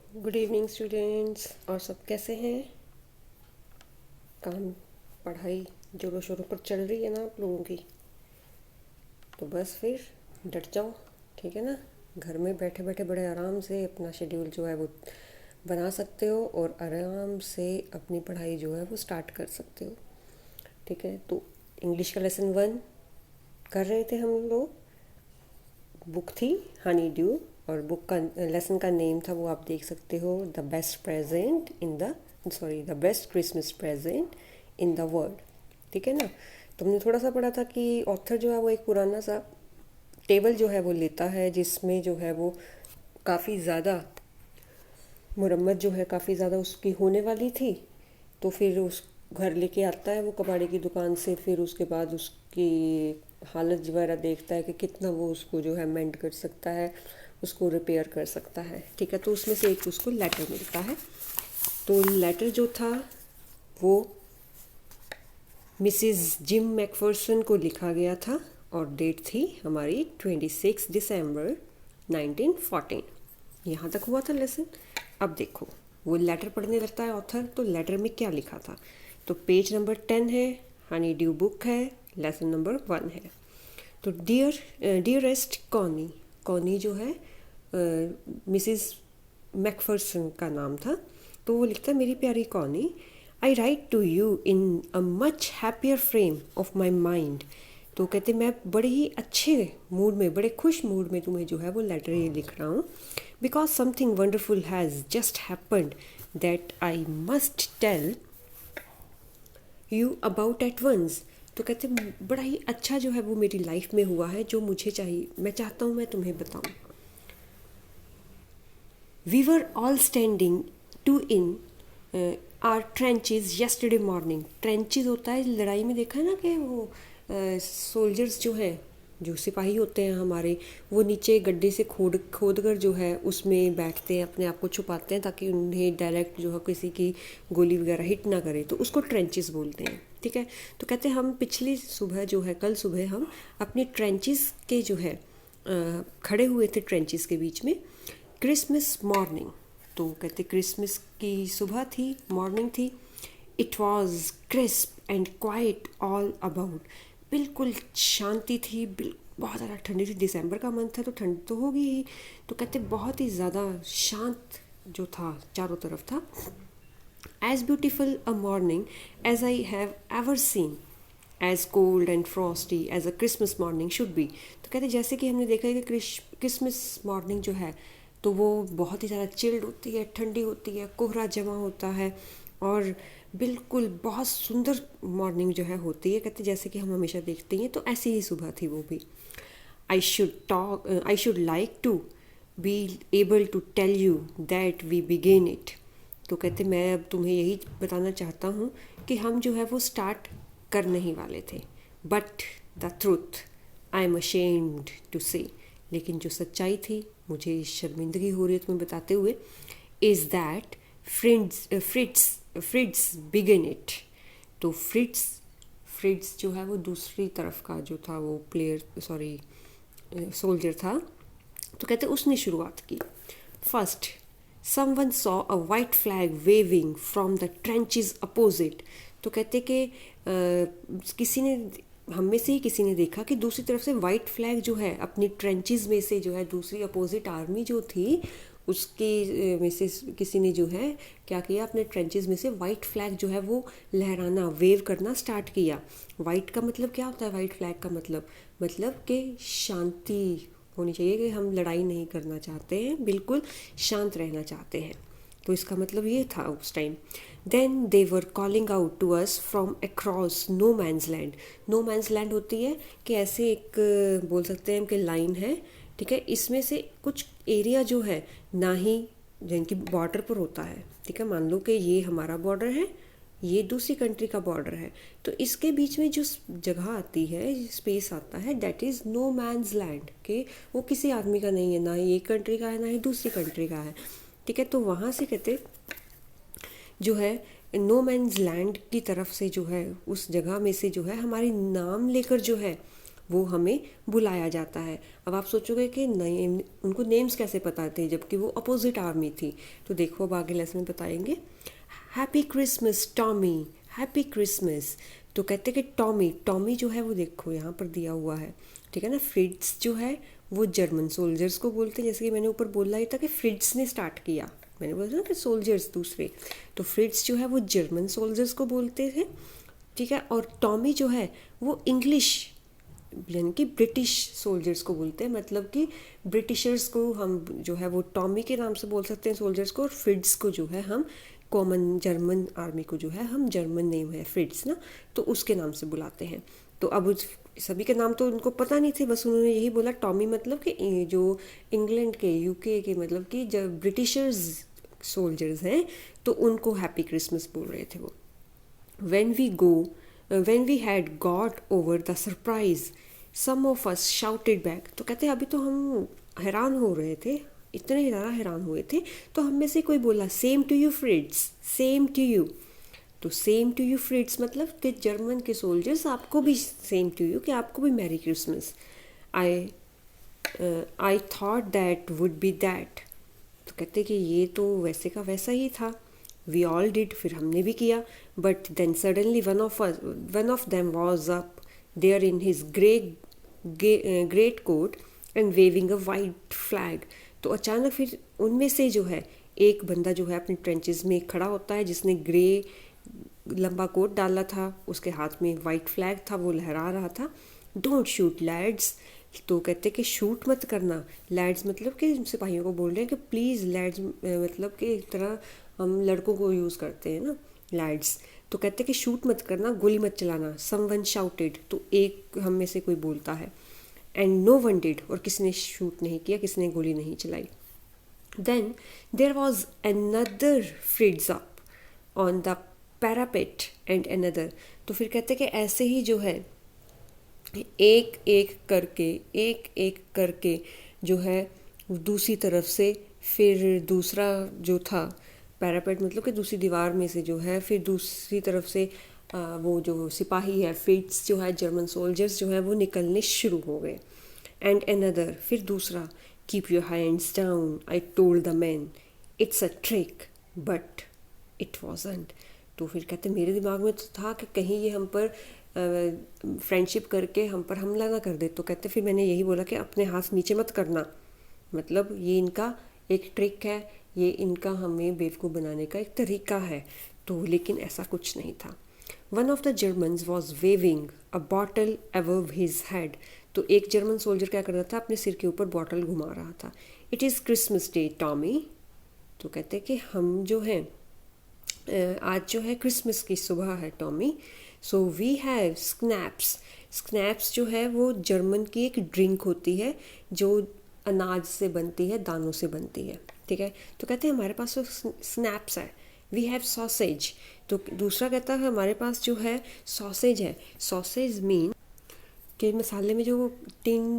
Good evening students. और सब कैसे हैं? काम पढ़ाई जोरों शोरों पर चल रही है ना आप लोगों की? तो बस फिर डट जाओ, ठीक है ना। घर में बैठे बैठे बड़े आराम से अपना शेड्यूल जो है वो बना सकते हो और आराम से अपनी पढ़ाई जो है वो स्टार्ट कर सकते हो, ठीक है। तो इंग्लिश का लेसन 1 कर रहे थे हम लोग। बुक थी हनी ड्यू और बुक का लेसन का नेम था वो आप देख सकते हो, the best present in the the best Christmas present in the world, ठीक है ना। तो हमने थोड़ा सा पढ़ा था कि ऑथर जो है वो एक पुराना सा टेबल जो है वो लेता है जिसमें जो है वो काफ़ी ज़्यादा मुरम्मत जो है काफ़ी ज़्यादा उसकी होने वाली थी। तो फिर उस घर लेके आता है वो कबाड़े की दुकान से, फिर उसके बाद उसकी हालत वगैरह देखता है कि कितना वो उसको जो है मेंड कर सकता है, उसको रिपेयर कर सकता है, ठीक है। तो उसमें से एक उसको लेटर मिलता है। तो लेटर जो था वो मिसिज़ जिम मैकफर्सन को लिखा गया था और डेट थी हमारी 26 दिसंबर 1914। यहाँ तक हुआ था लेसन। अब देखो वो लेटर पढ़ने लगता है ऑथर, तो लेटर में क्या लिखा था। तो पेज नंबर 10 है, हनी ड्यू बुक है, लेसन नंबर 1 है। तो डियरेस्ट कॉनी, कॉनी जो है मिसिज़ मैकफर्सन का नाम था। तो वो लिखता है, मेरी प्यारी Connie, I write to you in a much happier frame of my mind. तो कहते मैं बड़े ही अच्छे मूड में, बड़े खुश मूड में तुम्हें जो है वो लेटर ये लिख रहा हूँ, because something wonderful has just happened that I must tell you about at once. तो कहते बड़ा ही अच्छा जो है वो मेरी लाइफ में हुआ है, जो मुझे चाहिए, मैं चाहता हूँ मैं तुम्हें बताऊँ। We were all standing to in our trenches yesterday morning. Trenches होता है लड़ाई में, देखा है ना कि वो सोल्जर्स जो हैं, जो सिपाही होते हैं हमारे, वो नीचे गड्ढे से खोद खोद कर जो है उसमें बैठते हैं, अपने आप को छुपाते हैं ताकि उन्हें डायरेक्ट जो है किसी की गोली वगैरह हिट ना करे, तो उसको ट्रेंचेस बोलते हैं, ठीक है। तो कहते हैं हम पिछली सुबह जो है, कल सुबह हम अपनी ट्रेंचेस के जो है खड़े हुए थे ट्रेंचेस के बीच में, क्रिसमस मॉर्निंग। तो कहते क्रिसमस की सुबह थी, मॉर्निंग थी। It was crisp and quite all about. बिल्कुल शांति थी, बहुत ज़्यादा ठंडी थी, दिसंबर का मंथ था तो ठंड तो होगी ही। तो कहते बहुत ही ज़्यादा शांत जो था चारों तरफ था। As beautiful a morning as I have ever seen, as cold and frosty as a Christmas morning should be. तो कहते जैसे कि हमने देखा है कि क्रिसमस मॉर्निंग जो है तो वो बहुत ही ज़्यादा चिल्ड होती है, ठंडी होती है, कोहरा जमा होता है और बिल्कुल बहुत सुंदर मॉर्निंग जो है होती है। कहते जैसे कि हम हमेशा देखते हैं, तो ऐसी ही सुबह थी वो भी। I should like to be able to tell you that we began it. तो कहते मैं अब तुम्हें यही बताना चाहता हूँ कि हम जो है वो स्टार्ट करने ही वाले थे। But the truth I am ashamed to say, लेकिन जो सच्चाई थी, मुझे शर्मिंदगी हो रही है तुम्हें बताते हुए, is that Fritz began it. तो फ्रिट्स जो है वो दूसरी तरफ का जो था वो प्लेयर, सॉरी सोल्जर था। तो कहते उसने शुरुआत की। First someone saw a white flag waving from the trenches opposite. तो कहते कि किसी ने, हम में से ही किसी ने देखा कि दूसरी तरफ से वाइट फ्लैग जो है अपनी ट्रेंचेस में से जो है दूसरी अपोजिट आर्मी जो थी उसके में से किसी ने जो है क्या किया, अपने ट्रेंचेस में से वाइट फ्लैग जो है वो लहराना, वेव करना स्टार्ट किया। वाइट का मतलब क्या होता है? वाइट फ्लैग का मतलब कि शांति होनी चाहिए, कि हम लड़ाई नहीं करना चाहते हैं, बिल्कुल शांत रहना चाहते हैं। तो इसका मतलब ये था उस time. Then they were calling out to us from across no man's land. No man's land होती है कि ऐसे एक बोल सकते हैं कि लाइन है, ठीक है, इसमें से कुछ एरिया जो है ना ही जिनकी बॉर्डर पर होता है, ठीक है। मान लो कि ये हमारा बॉर्डर है, ये दूसरी कंट्री का बॉर्डर है, तो इसके बीच में जो जगह आती है, स्पेस आता है, that is no man's land, के वो किसी आदमी का नहीं है, ना ही एक कंट्री का है ना ही दूसरी कंट्री का है, ठीक है। तो वहाँ से कहते जो है नो मैंस लैंड की तरफ से जो है उस जगह में से जो है हमारी नाम लेकर जो है वो हमें बुलाया जाता है। अब आप सोचोगे कि नहीं, उनको नेम्स कैसे पता थे जबकि वो अपोजिट आर्मी थी। तो देखो अब आगे लेसन में बताएंगे। Happy Christmas Tommy, happy Christmas. तो कहते कि टॉमी, टॉमी जो है वो देखो यहाँ पर दिया हुआ है, ठीक है ना। फ्रिट्स जो है वो जर्मन सोल्जर्स को बोलते हैं, जैसे कि मैंने ऊपर बोला ही था कि फ्रिट्स ने स्टार्ट किया, मैंने बोला था ना कि सोल्जर्स दूसरे, तो फ्रिट्स जो है वो जर्मन सोल्जर्स को बोलते थे, ठीक है। और टॉमी जो है वो इंग्लिश यानी कि ब्रिटिश सोल्जर्स को बोलते हैं, मतलब कि ब्रिटिशर्स को हम जो है वो टॉमी के नाम से बोल सकते हैं सोल्जर्स को, और फ्रिट्स को जो है हम कॉमन जर्मन आर्मी को जो है हम जर्मन नेम है फ्रिट्स ना, तो उसके नाम से बुलाते हैं। तो अब उस सभी के नाम तो उनको पता नहीं थे, बस उन्होंने यही बोला टॉमी मतलब कि जो इंग्लैंड के यूके के मतलब कि जब ब्रिटिशर्स सोल्जर्स हैं तो उनको हैप्पी क्रिसमस बोल रहे थे वो। when we had got over the surprise some of us shouted back। तो कहते हैं अभी तो हम हैरान हो रहे थे, इतने ज़्यादा हैरान हुए थे, तो हम में से कोई बोला same to you Fritz, same to you. तो सेम टू यू फ्रिट्स मतलब कि जर्मन के सोल्जर्स आपको भी सेम टू यू, कि आपको भी merry Christmas. I thought that would be that. तो कहते कि ये तो वैसे का वैसा ही था। वी ऑल डिड, फिर हमने भी किया। But then suddenly one of them was up there in his great coat and waving a white flag. तो अचानक फिर उनमें से जो है एक बंदा जो है अपने ट्रेंचेस में खड़ा होता है, जिसने ग्रे लंबा कोट डाला था, उसके हाथ में वाइट फ्लैग था, वो लहरा रहा था। Don't shoot lads. तो कहते कि शूट मत करना। लैड्स मतलब कि सिपाहियों को बोल रहे हैं कि प्लीज़ लैड्स, मतलब कि एक तरह हम लड़कों को यूज़ करते हैं ना लैड्स। तो कहते कि शूट मत करना, गोली मत चलाना। समवन शाउटेड, तो एक हम में से कोई बोलता है। एंड नो वन डिड, और किसी ने शूट नहीं किया, किसी ने गोली नहीं चलाई। Then there was another Fritz up on the parapet and another. तो फिर कहते कि ऐसे ही जो है एक एक करके जो है दूसरी तरफ से फिर दूसरा जो था पैरापेट मतलब कि दूसरी दीवार में से जो है फिर दूसरी तरफ से वो जो सिपाही है फ्रिट्स जो है जर्मन सोल्जर्स जो है वो निकलने शुरू हो गए। एंड अनदर, फिर दूसरा, keep your hands down I told the man, it's a trick but it wasn't. तो फिर कहते मेरे दिमाग में तो था कि कहीं ये हम पर फ्रेंडशिप करके हम पर हमला ना कर दे। तो कहते फिर मैंने यही बोला कि अपने हाथ नीचे मत करना, मतलब ये इनका एक ट्रिक है, ये इनका हमें बेवकूफ़ बनाने का एक तरीका है। तो लेकिन ऐसा कुछ नहीं था। One of the Germans was waving a bottle above his head. तो एक जर्मन सोल्जर क्या कर रहा था, अपने सिर के ऊपर बॉटल घुमा रहा था। It is Christmas day Tommy. तो कहते कि हम जो हैं आज जो है क्रिसमस की सुबह है Tommy. So we have schnapps. Schnapps जो है वो जर्मन की एक ड्रिंक होती है जो अनाज से बनती है, दानों से बनती है, ठीक है। तो कहते हैं हमारे पास तो स्नैप्स है। We have sausage. तो दूसरा कहता है हमारे पास जो है सॉसेज है। सॉसेज मीन कि मसाले में जो टिन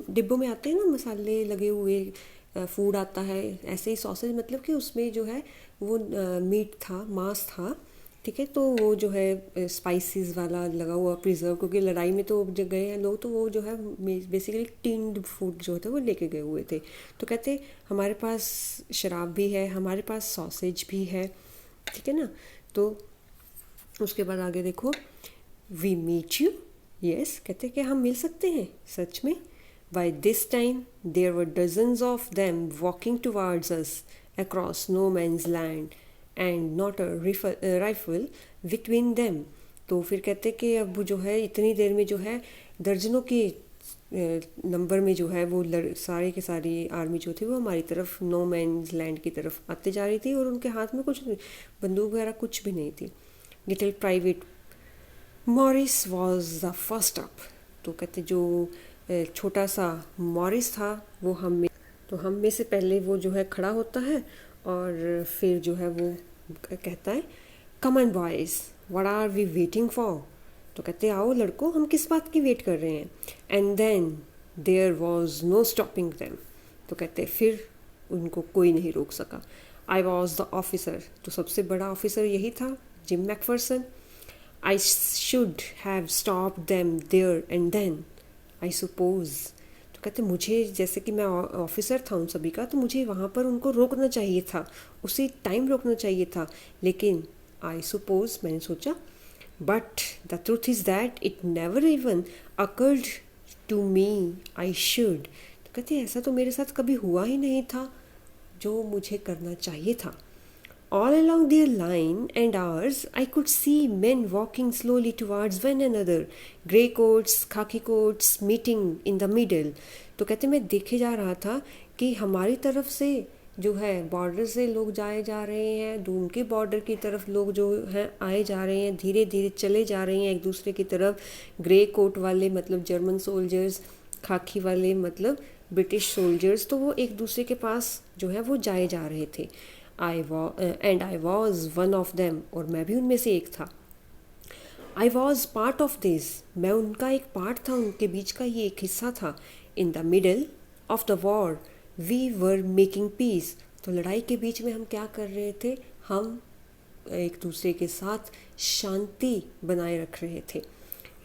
डिब्बों में आते हैं ना मसाले लगे हुए फूड आता है, ऐसे ही सॉसेज मतलब कि उसमें जो है वो मीट था, मांस था, ठीक है। तो वो जो है स्पाइसेस वाला लगा हुआ प्रिजर्व, क्योंकि लड़ाई में तो जब गए हैं लोग तो वो जो है बेसिकली टिन्ड फूड जो होता है वो लेके गए हुए थे। तो कहते हमारे पास शराब भी है, हमारे पास सॉसेज भी है, ठीक है ना। तो उसके बाद आगे देखो, वी मीट यू, यस, कहते कि हम मिल सकते हैं सच में। By this time, there were dozens of them walking towards us across no man's land and not a rifle between them। तो फिर कहते कि अब जो है इतनी देर में जो है दर्जनों की नंबर में जो है वो सारे के सारी आर्मी जो थी वो हमारी तरफ नो मैन्स लैंड की तरफ आते जा रही थी, और उनके हाथ में कुछ बंदूक वगैरह कुछ भी नहीं थी। Little private Morris was the first up. तो कहते जो छोटा सा मॉरिस था वो हम में से पहले वो जो है खड़ा होता है, और फिर जो है वो कहता है come on boys what are we waiting for. तो कहते आओ लड़कों, हम किस बात की वेट कर रहे हैं। And then there was no stopping them. तो कहते फिर उनको कोई नहीं रोक सका। I was the officer. तो सबसे बड़ा ऑफिसर यही था, Jim McPherson. I should have stop them there and then. I suppose. तो कहते मुझे, जैसे कि मैं ऑफिसर था उन सभी का, तो मुझे वहाँ पर उनको रोकना चाहिए था, उसी टाइम रोकना चाहिए था, लेकिन आई सपोज मैंने सोचा, but the truth is that it never even occurred to me I should. तो कहते ऐसा तो मेरे साथ कभी हुआ ही नहीं था जो मुझे करना चाहिए था। All along their line and ours, I could see men walking slowly towards one another, grey coats, khaki coats, meeting in the middle. तो कहते मैं देखे जा रहा था कि हमारी तरफ से जो है बॉर्डर से लोग जाए जा रहे हैं, उनके बॉर्डर की तरफ लोग जो हैं आए जा रहे हैं, धीरे धीरे चले जा रहे हैं एक दूसरे की तरफ। ग्रे कोट वाले मतलब जर्मन सोल्जर्स, खाकी वाले मतलब ब्रिटिश सोल्जर्स, तो वो एक दूसरे के पास जो है वो जाए जा रहे थे। I was one of them, और मैं भी उनमें से एक था। I was part of this, मैं उनका एक पार्ट था, उनके बीच का ये एक हिस्सा था। In the middle of the war we were making peace, तो लड़ाई के बीच में हम क्या कर रहे थे, हम एक दूसरे के साथ शांति बनाए रख रहे थे।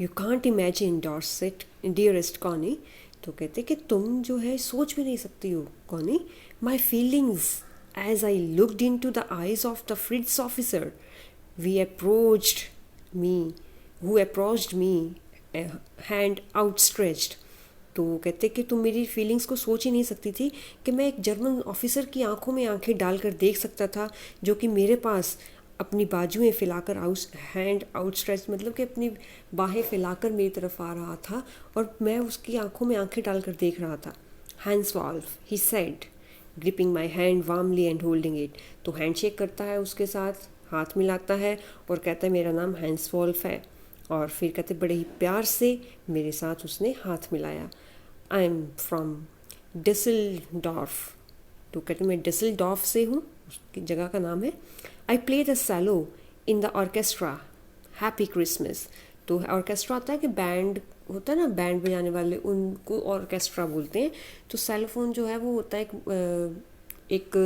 You can't imagine Dorset dearest Connie, तो कहते कि तुम जो है सोच भी नहीं सकती हो Connie, my feelings as I looked into the eyes of the Fritz officer who approached me, a hand outstretched. तो कहते कि तुम मेरी फीलिंग्स को सोच ही नहीं सकती थी कि मैं एक जर्मन ऑफिसर की आंखों में आंखें डालकर देख सकता था, जो कि मेरे पास अपनी बाजुएं फैलाकर हैंड आउटस्ट्रेच मतलब कि अपनी बाहें फैलाकर मेरी तरफ आ रहा था, और मैं उसकी आंखों में आंखें डालकर देख रहा था। Hans Wolf, he said, gripping my hand warmly and holding it. तो हैंडशेक करता है उसके साथ, हाथ मिलाता है और कहता है मेरा नाम हैंस वॉल्फ है, और फिर कहते बड़े ही प्यार से मेरे साथ उसने हाथ मिलाया। आई एम फ्रॉम डिसलडॉर्फ, तो कहते मैं डिसलडॉर्फ से हूँ, उसकी जगह का नाम है। I play the cello in the orchestra, happy Christmas. तो ऑर्केस्ट्रा होता है कि बैंड होता है ना, बैंड बजाने वाले, उनको ऑर्केस्ट्रा बोलते हैं। तो सेलोफोन जो है वो होता है एक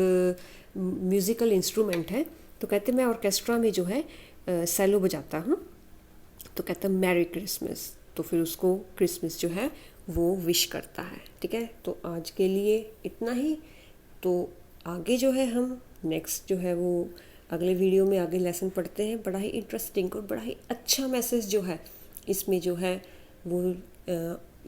म्यूज़िकल इंस्ट्रूमेंट है। तो कहते मैं ऑर्केस्ट्रा में जो है सेलो बजाता हूँ। तो कहता मैरी क्रिसमस, तो फिर उसको क्रिसमस जो है वो विश करता है। ठीक है, तो आज के लिए इतना ही। तो आगे जो है हम नेक्स्ट जो है वो अगले वीडियो में आगे लेसन पढ़ते हैं। बड़ा ही इंटरेस्टिंग और बड़ा ही अच्छा मैसेज जो है इसमें जो है वो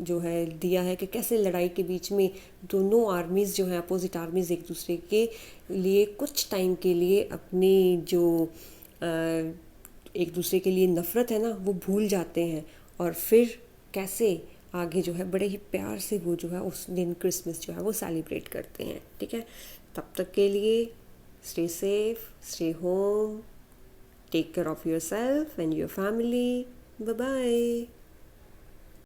जो है दिया है कि कैसे लड़ाई के बीच में दोनों आर्मीज़ जो है अपोजिट आर्मीज़ एक दूसरे के लिए कुछ टाइम के लिए अपनी जो एक दूसरे के लिए नफ़रत है ना वो भूल जाते हैं, और फिर कैसे आगे जो है बड़े ही प्यार से वो जो है उस दिन क्रिसमस जो है वो सेलिब्रेट करते हैं। ठीक है, तब तक के लिए stay safe, stay home, take care of yourself and your family. Bye bye.